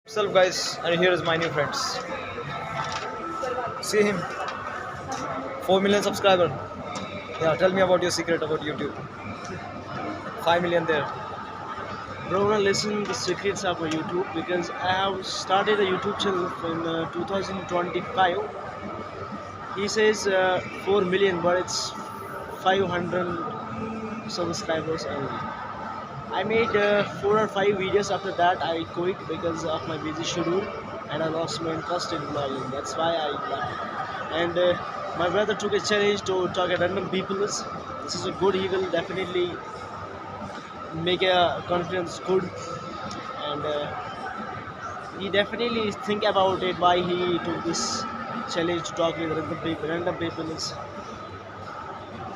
What's up guys, and here is my new friends. See him, 4 million subscriber. Yeah, tell me about your secret about YouTube. 5 million there. Bro, wanna listen the secrets of YouTube because I have started a YouTube channel in 2025. He says 4 million, but it's 500 subscribers only. I made 4 or 5 videos. After that, I quit because of my busy schedule and I lost my interest in vlogging. That's why I left. And my brother took a challenge to talk at random people. This is a good. He will definitely make a confidence good, and he definitely think about it why he took this challenge to talk with random people. Random people is,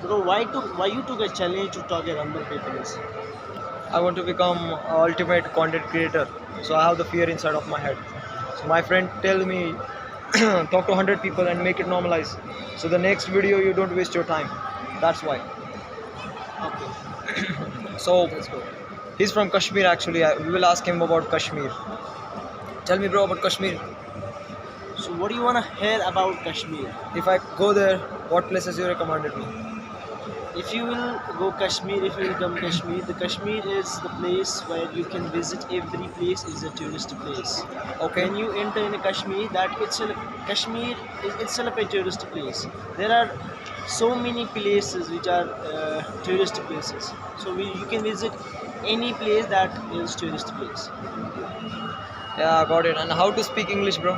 bro. Why you took a challenge to talk with random people is? I want to become ultimate content creator. So I have the fear inside of my head. So my friend tell me talk to 100 people and make it normalize. So the next video you don't waste your time. That's why. Okay, So let's go. he's from Kashmir actually. We will ask him about Kashmir. Tell me bro about Kashmir. So what do you wanna hear about Kashmir? If I go there, what places you recommended me? If you will go Kashmir, if you will come Kashmir, the Kashmir is the place where you can visit. Every place is a tourist place. Okay. When you enter in Kashmir, Kashmir is itself a tourist place. There are so many places which are tourist places. So you can visit any place that is tourist place. Yeah, got it. And how to speak English, bro?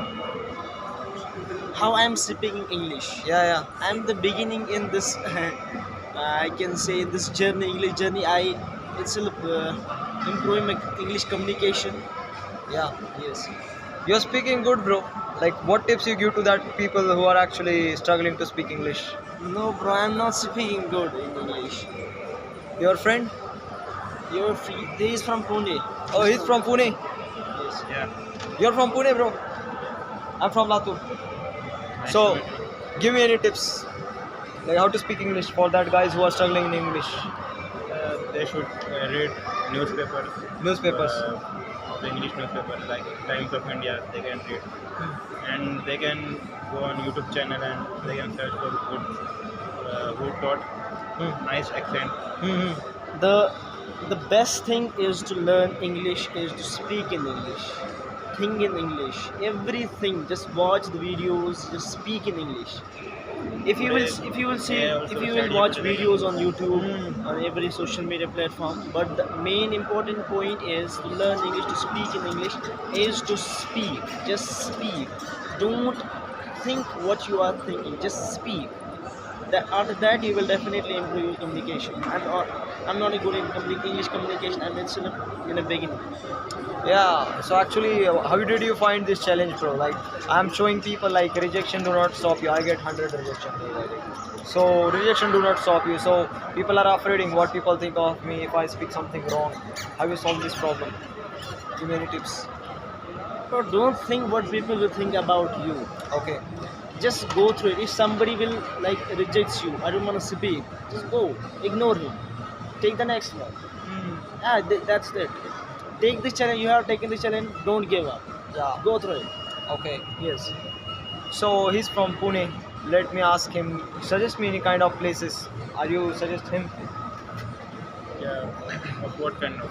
How I am speaking English? Yeah, yeah. I'm the beginning in this. I can say in this journey, English journey. I itself improving my English communication. Yeah. Yes. You're speaking good, bro. Like, what tips you give to that people who are actually struggling to speak English? No, bro, I'm not speaking good in English. Your friend? You're free. He is from Pune. Oh, he's from Pune. Yes. Yeah. You're from Pune, bro. I'm from Latur. So, give me any tips, like how to speak English for that guys who are struggling in English. They should read newspapers. Newspapers. The English newspapers like Times of India. They can read, and they can go on YouTube channel and they can search for good thought, Hmm. nice accent. Hmm. The best thing is to learn English is to speak in English. Think in English. Everything. Just watch the videos. Just speak in English. If you will see, if you will watch videos on YouTube, on every social media platform, but the main important point is to learn English, to speak in English, is to speak. Just speak. Don't think what you are thinking. Just speak. That after that you will definitely improve your communication. I'm not a good in English communication. I'm still in the beginning. Yeah. So actually, how did you find this challenge, bro? Like, I'm showing people like rejection do not stop you. I get 100 rejection. So rejection do not stop you. So people are afraid in what people think of me if I speak something wrong. How you solve this problem? Give me any tips. But don't think what people will think about you. Okay. Just go through it. If somebody will like rejects you, I don't want to speak, just go, ignore him, take the next one. That's it. Take the challenge. You have taken the challenge, don't give up. Yeah. Go through it. Okay. Yes. So he's from Pune. Let me ask him. Suggest me any kind of places. Are you suggest him Yeah. Of what kind of?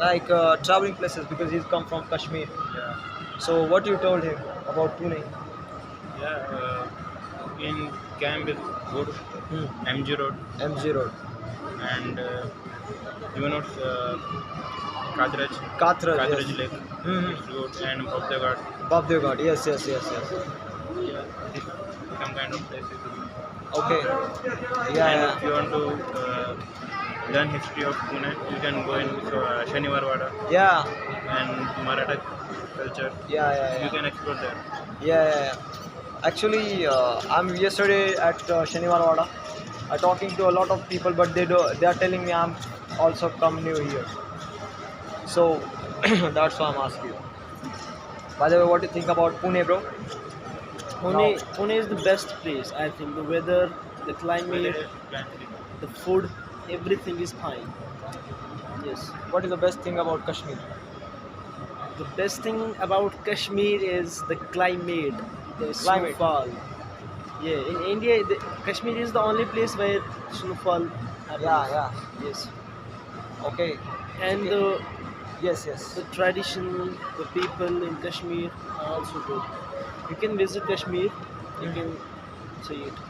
like traveling places because he's come from Kashmir. Yeah. So what you told him about Pune? Yeah. In camp is good. MG Road MG Road, and you know Katraj. Katra. Katraj Yes. Lake. Mm-hmm. It's good and Bhavdaghat. Babdev Ghat. Yes, yes, yes, yes. Yeah. This some kind of places. Okay. And Yeah, if you want to learn history of Pune, you can go in Shaniwar Wada yeah, and Maratha culture. yeah, yeah, You yeah, can explore there. yeah, yeah, yeah. Actually, I'm yesterday at Shaniwar Wada. I'm talking to a lot of people, but they are telling me I'm also come new here. So that's why I'm asking you. By the way, what do you think about Pune, bro? Pune is the best place. I think the weather, the climate, the food, everything is fine. Yes. What is the best thing about Kashmir? The best thing about Kashmir is the climate, the Climate. snowfall. Yeah, in India, Kashmir is the only place where snowfall happens. Yeah. Yes, Okay. and Yes, yes. the tradition, the people in Kashmir are also good. You can visit Kashmir, you Mhm. can see it.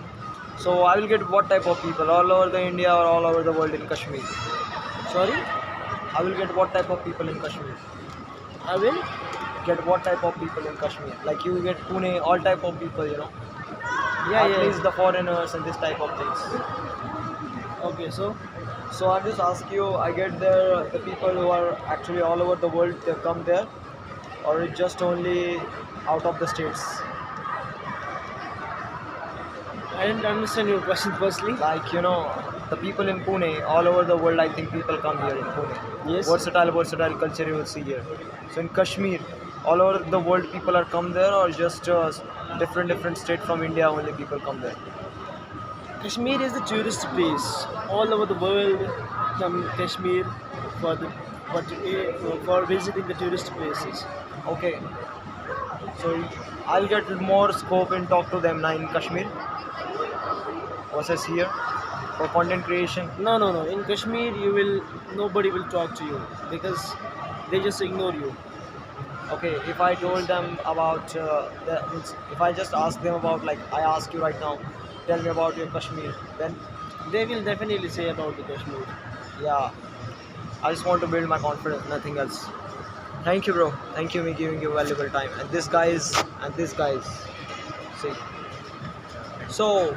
So I will get what type of people? All over the India or all over the world in Kashmir? Sorry, I will get what type of people in Kashmir? I will. Get what type of people in Kashmir? Like you get Pune, all type of people, you know. Yeah, At yeah. least the foreigners and this type of things. Okay, so So I just ask you, I get the people who are actually all over the world, they come there, or it's just only out of the states? I didn't understand your question firstly. Like you know, the people in Pune, all over the world, I think people come here in Pune. Yes. Versatile culture you will see here. So in Kashmir, all over the world, people are come there, or just different state from India only people come there. Kashmir is the tourist place. All over the world come Kashmir for the for visiting the tourist places. Okay. So I'll get more scope and talk to them now in Kashmir versus here for content creation. No, no, no. In Kashmir, nobody will talk to you because they just ignore you. Okay, if I told them about if I just ask them about, like I ask you right now, tell me about your Kashmir, then They will definitely say about the Kashmir. yeah, I just want to build my confidence, nothing else. Thank you, bro. Thank you for giving your valuable time. And this guys, see. So